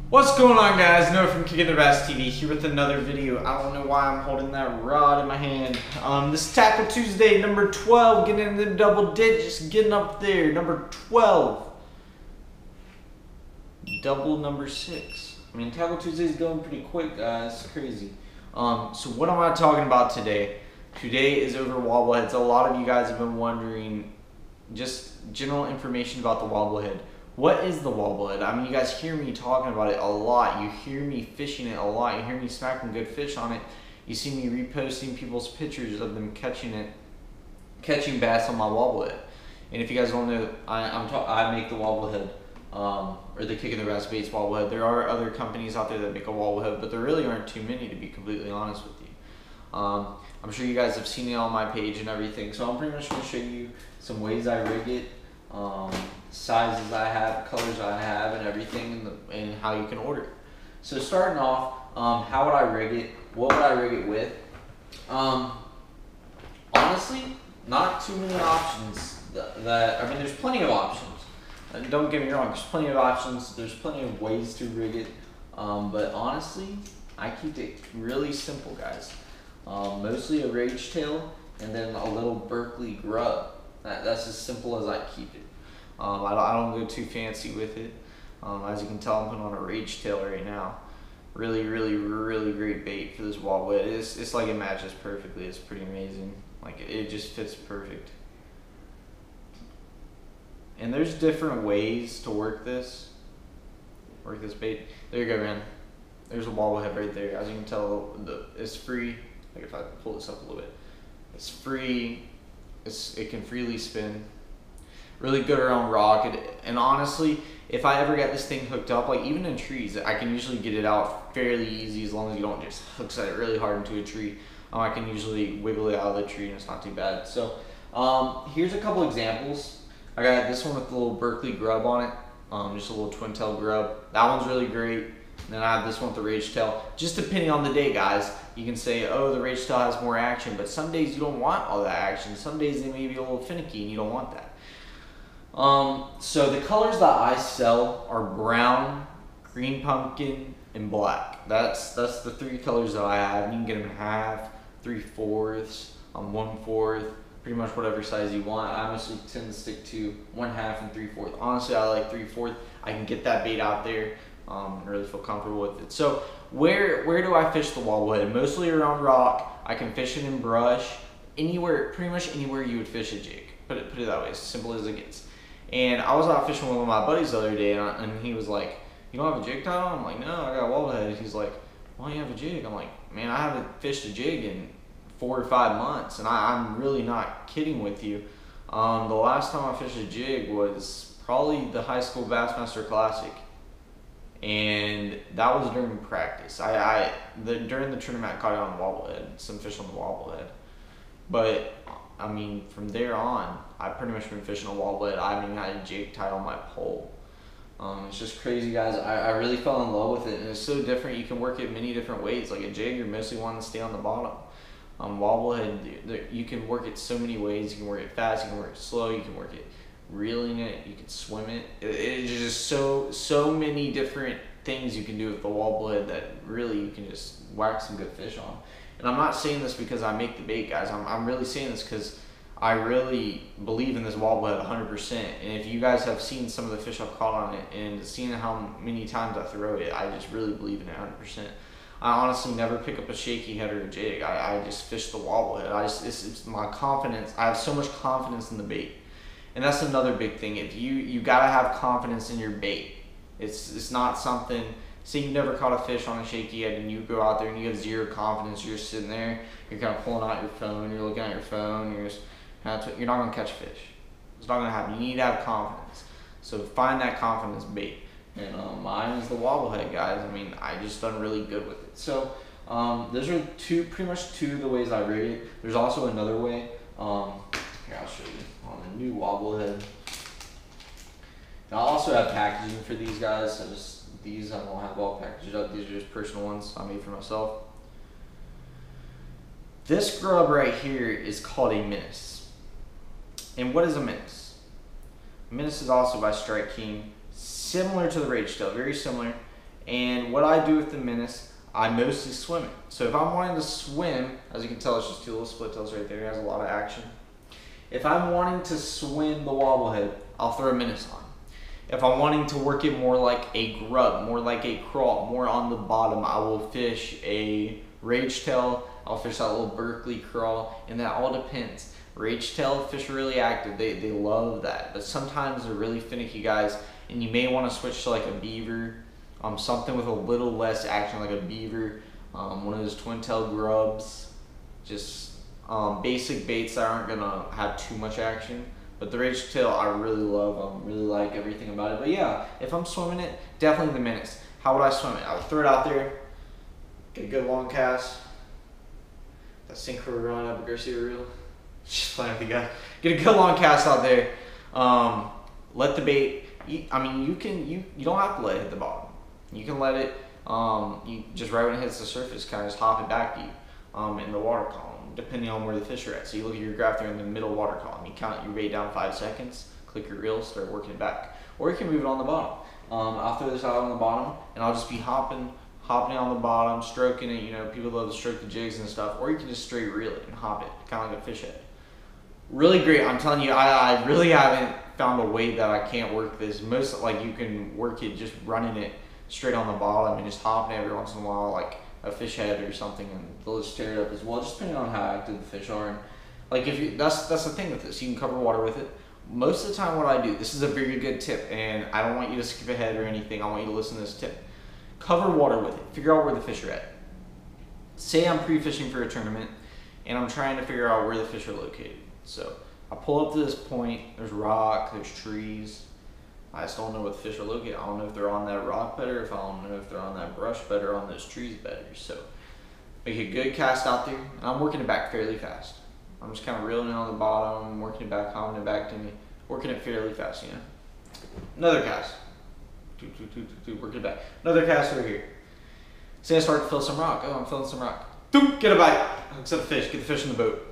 What's going on, guys? Noah from Kicking the Bass TV here with another video. I don't know why I'm holding that rod in my hand. This is Tackle Tuesday number 12, getting in the double digits, getting up there. Number 12. Double number 6. I mean, Tackle Tuesday's going pretty quick, guys. It's crazy. So what am I talking about today? Today is over wobbleheads. A lot of you guys have been wondering just general information about the wobblehead. What is the wobblehead? I mean, you guys hear me talking about it a lot. You hear me fishing it a lot. You hear me smacking good fish on it. You see me reposting people's pictures of them catching bass on my wobblehead. And if you guys don't know, I make the wobblehead, or the Kicking the Bass Baits wobblehead. There are other companies out there that make a wobblehead, but there really aren't too many, to be completely honest with you. I'm sure you guys have seen it on my page and everything. So I'm pretty much going to show you some ways I rig it. Sizes I have, colors I have, and everything, and how you can order it. So starting off, how would I rig it? What would I rig it with? Honestly, not too many options. I mean, there's plenty of options. Don't get me wrong, there's plenty of options. There's plenty of ways to rig it. But honestly, I keep it really simple, guys. Mostly a rage tail and then a little Berkeley grub. That's as simple as I keep it. I don't go too fancy with it. As you can tell, I'm putting on a rage tail right now. Really great bait for this wobblehead. It's like it matches perfectly. It's pretty amazing. Like it just fits perfect. And there's different ways to work this bait. There you go, man. There's a wobblehead right there. As you can tell, it's free. Like if I pull this up a little bit, it's free. It can freely spin. Really good around rock, and honestly, if I ever get this thing hooked up, like even in trees, I can usually get it out fairly easy as long as you don't just hook set it really hard into a tree. I can usually wiggle it out of the tree and it's not too bad. So here's a couple examples. I got this one with a little Berkeley grub on it, just a little twin tail grub. That one's really great. And then I have this one with the rage tail. Just depending on the day, guys. You can say, oh, the rage tail has more action, but some days you don't want all that action. Some days they may be a little finicky and you don't want that. So the colors that I sell are brown, green pumpkin, and black. That's the three colors that I have. You can get them in half, 3/4, 1/4, pretty much whatever size you want. I mostly tend to stick to 1/2 and 3/4. Honestly, I like 3/4. I can get that bait out there. Really feel comfortable with it. So where do I fish the wobblehead? Mostly around rock. I can fish it in brush. Anywhere, pretty much anywhere you would fish a jig. Put it that way, as simple as it gets. And I was out fishing with one of my buddies the other day, and he was like, "You don't have a jig tied on?" I'm like, "No, I got a wobblehead." He's like, "Why don't you have a jig?" I'm like, "Man, I haven't fished a jig in 4 or 5 months," and I'm really not kidding with you. The last time I fished a jig was probably the high school Bassmaster Classic, and that was during practice. During the tournament, I caught it on the wobblehead, some fish on the wobblehead, but I mean, from there on, I've pretty much been fishing a wobblehead. I haven't even had a jig tied on my pole. It's just crazy, guys. I really fell in love with it, and it's so different. You can work it many different ways. Like a jig, you're mostly wanting to stay on the bottom. Wobblehead, you can work it so many ways. You can work it fast, you can work it slow, you can work it reeling it, you can swim it. It's just so many different things you can do with the wobblehead that really you can just whack some good fish on. And I'm not saying this because I make the bait, guys. I'm really saying this because I really believe in this wobblehead 100%. And if you guys have seen some of the fish I've caught on it and seen how many times I throw it, I just really believe in it 100%. I honestly never pick up a shaky head or a jig. I just fish the wobblehead. It's my confidence. I have so much confidence in the bait. And that's another big thing. If you gotta have confidence in your bait. It's not something. Say you never caught a fish on a shaky head and you go out there and you have zero confidence. You're just sitting there. You're kind of pulling out your phone. You're looking at your phone. You're not gonna catch fish. It's not gonna happen. You need to have confidence. So find that confidence bait. And mine is the wobblehead, guys. I mean, I just done really good with it. So those are pretty much two of the ways I rig it. There's also another way. Here, I'll show you on the new wobblehead. And I'll also have packaging for these guys. These I don't have all packaged up. These are just personal ones I made for myself. This grub right here is called a menace. And what is a menace? A menace is also by Strike King. Similar to the rage tail, very similar. And what I do with the Menace, I mostly swim it. So if I'm wanting to swim, as you can tell, it's just two little split tails right there. It has a lot of action. If I'm wanting to swim the wobblehead, I'll throw a Menace on. If I'm wanting to work it more like a grub, more like a crawl, more on the bottom, I will fish a rage tail. I'll fish that little Berkeley crawl, and that all depends. Rage tail fish are really active. They love that, but sometimes they're really finicky, guys, and you may want to switch to like a beaver, something with a little less action, like a beaver, one of those twin tail grubs, just basic baits that aren't gonna have too much action. But the rage tail I really love, really like everything about it. But yeah, if I'm swimming it, definitely the Menace. How would I swim it? I would throw it out there, get a good long cast, that synchro run up a Garcia reel. Just playing with you guys. Get a good long cast out there. Let the bait. You don't have to let it hit the bottom. You can let it. You just right when it hits the surface, kind of just hop it back to you in the water column, depending on where the fish are at. So you look at your graph there in the middle water column. You count your bait down 5 seconds. Click your reel, start working it back, or you can move it on the bottom. I'll throw this out on the bottom, and I'll just be hopping on the bottom, stroking it. You know, people love to stroke the jigs and stuff, or you can just straight reel it and hop it, kind of like a fish head. Really great. I'm telling you, I really haven't found a way that I can't work this. Most, like, you can work it just running it straight on the bottom and just hopping every once in a while, like a fish head or something, and they'll just stir it up as well, just depending on how active the fish are. And like, if you, that's the thing with this, you can cover water with it. Most of the time what I do, this is a very good tip, and I don't want you to skip ahead or anything. I want you to listen to this tip. Cover water with it. Figure out where the fish are at. Say I'm pre-fishing for a tournament and I'm trying to figure out where the fish are located. So I pull up to this point, there's rock, there's trees. I just don't know where the fish are located. I don't know if they're on that rock bed, or if I don't know if they're on that brush bed or on those trees better. So make a good cast out there, and I'm working it back fairly fast. I'm just kind of reeling it on the bottom, working it back, hopping it back to me, working it fairly fast, you know. Another cast. Work it back. Another cast over here. Say I start to feel some rock. Oh, I'm feeling some rock. Get a bite. Hooks up the fish. Get the fish in the boat.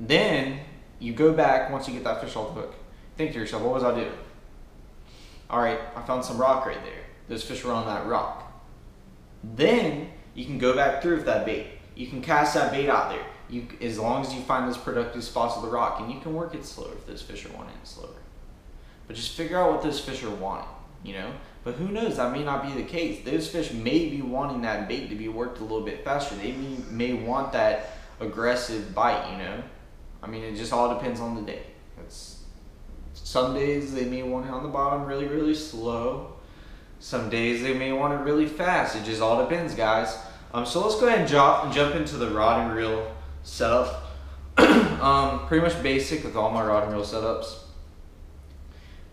Then you go back once you get that fish off the hook. Think to yourself, what was I doing? All right, I found some rock right there. Those fish were on that rock. Then you can go back through with that bait. You can cast that bait out there. As long as you find those productive spots of the rock, and you can work it slower if those fish are wanting it slower. But just figure out what those fish are wanting, you know? But who knows, that may not be the case. Those fish may be wanting that bait to be worked a little bit faster. They may want that aggressive bite, you know? I mean, it just all depends on the day. Some days they may want it on the bottom really, really slow. Some days they may want it really fast. It just all depends, guys. So let's go ahead and jump into the rod and reel setup. Pretty much basic with all my rod and reel setups.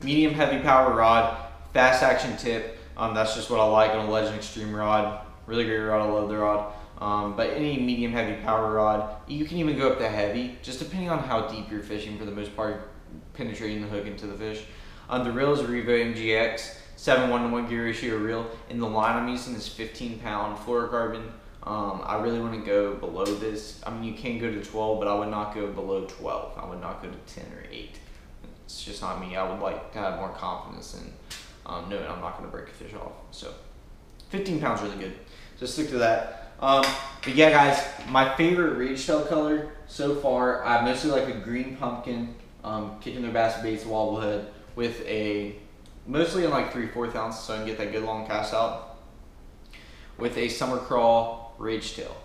Medium heavy power rod, fast action tip. That's just what I like on a Legend Extreme rod. Really great rod, I love the rod. But any medium heavy power rod, you can even go up to heavy, just depending on how deep you're fishing for the most part, penetrating the hook into the fish. The reel is a Revo MGX, 7:1 gear ratio reel, and the line I'm using is 15-pound fluorocarbon. I really want to go below this. I mean, you can go to 12, but I would not go below 12. I would not go to 10 or 8. It's just not me. I would like to have more confidence in knowing I'm not going to break a fish off. So 15 pounds really good. So stick to that. But yeah, guys, my favorite rage tail color so far, I mostly like a green pumpkin, kicking their bass baits wobblehead with a, mostly in like 3/4 ounces so I can get that good long cast out, with a summer crawl rage tail,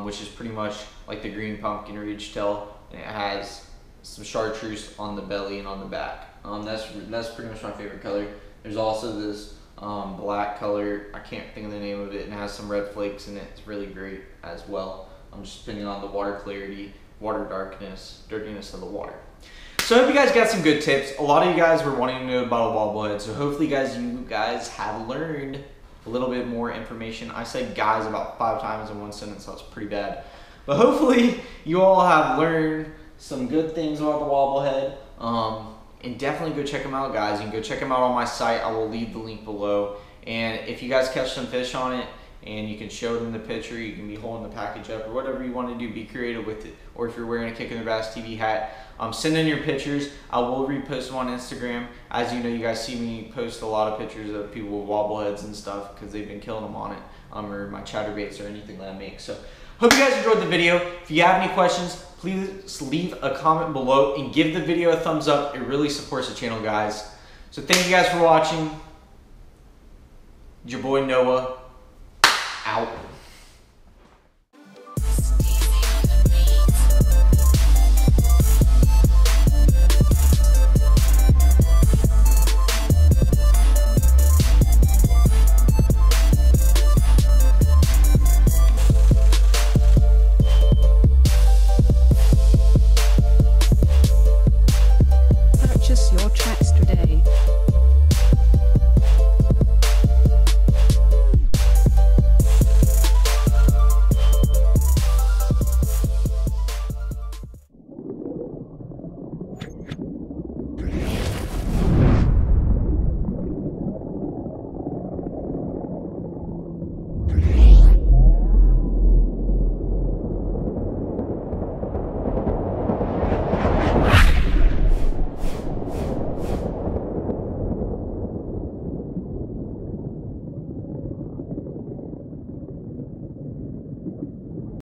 which is pretty much like the green pumpkin rage tail, and it has some chartreuse on the belly and on the back. That's pretty much my favorite color. There's also this black color, I can't think of the name of it, and it has some red flakes in it. It's really great as well. Just depending on the water clarity, water darkness, dirtiness of the water. So I hope you guys got some good tips. A lot of you guys were wanting to know about a wobblehead, so hopefully you guys have learned a little bit more information. I said guys about 5 times in one sentence, so that's pretty bad. But hopefully you all have learned some good things about the wobblehead. And definitely go check them out, guys. You can go check them out on my site. I will leave the link below. And if you guys catch some fish on it and you can show them the picture. You can be holding the package up or whatever you want to do. Be creative with it. Or if you're wearing a Kicking the Bass TV hat, send in your pictures. I will repost them on Instagram. As you know, you guys see me post a lot of pictures of people with wobble heads and stuff because they've been killing them on it, or my chatterbaits or anything that I make. So hope you guys enjoyed the video. If you have any questions, please leave a comment below and give the video a thumbs up. It really supports the channel, guys. So thank you guys for watching. Your boy Noah, out.